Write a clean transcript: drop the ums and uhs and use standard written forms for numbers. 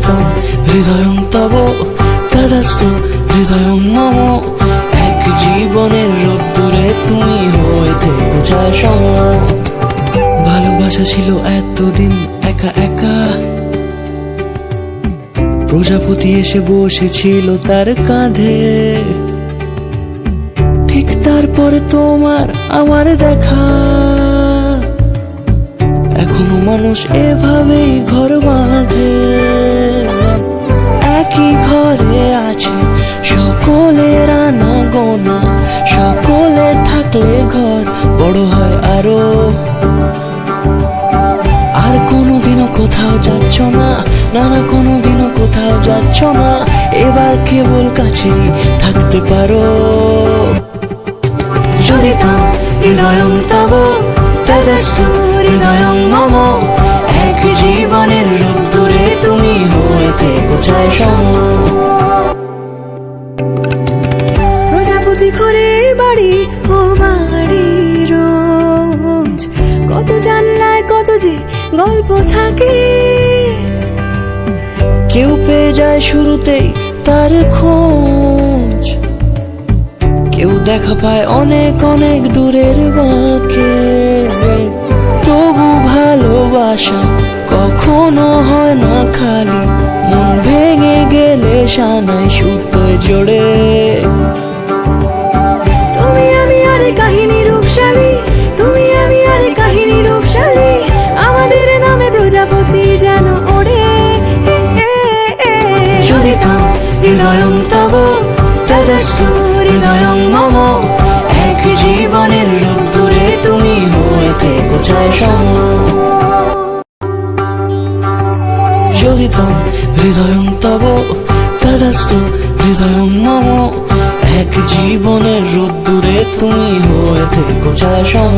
জড়িতম হৃদয়ং তব তদাস্তু হৃদয়ং মম। এক জীবনের রোদ্দুরে তুমি হয়ে থেকো ছায়া সম। ভালোবাসা ছিল এতদিন একা একা, প্রজাপতি এসে বসেছিল তার কাঁধে। ঠিক তারপরে তোমার আমার দেখা, এখনো মানুষ এভাবেই ঘর বাঁধে। একই ঘরে আছে সকলের আনা গোনা, সকলে থাকলে ঘর বড় হয় আরো। আর কোনোদিনও কোথাও যাচ্ছ না, না না কোনোদিনও কোথাও যাচ্ছ না, এবার কেবল কাছেই থাকতে পারো। জড়িতম হৃদয়ং তব তদাস্তু হৃদয়ং মম। এক জীবনের রোদ্দুরে তুমি হয়ে থেকো ছায়া সম। প্রজাপতি করে বাড়ি ও বাড়ি রোজ, কত জানলায় কত যে গল্প থাকে। কেউ পেয়ে যায় শুরুতেই তার খোঁজ, কেউ দেখা পায় অনেক অনেক দূরের বাঁকে। তবু ভালোবাসা কখনো হয় না খালি, মন ভেঙে গেলে সানাই সুতোয় জোড়ে। তুমি আমি আর কাহিনী রূপশালী, তুমি আমি আর কাহিনী রূপশালী, আমাদের নামে প্রজাপতি যেন ওড়ে। জড়িতম হৃদয়ং তব তদাস্তু হৃদয়ং মম। এক জীবনের রোদ্দুরে তুমি হয়ে থেকো ছায়া সম। জড়িতম হৃদয়ং তব তদাস্তু হৃদয়ং মম। এক জীবনের রোদ্দুরে তুমি হয়ে থেকো ছায়া সম।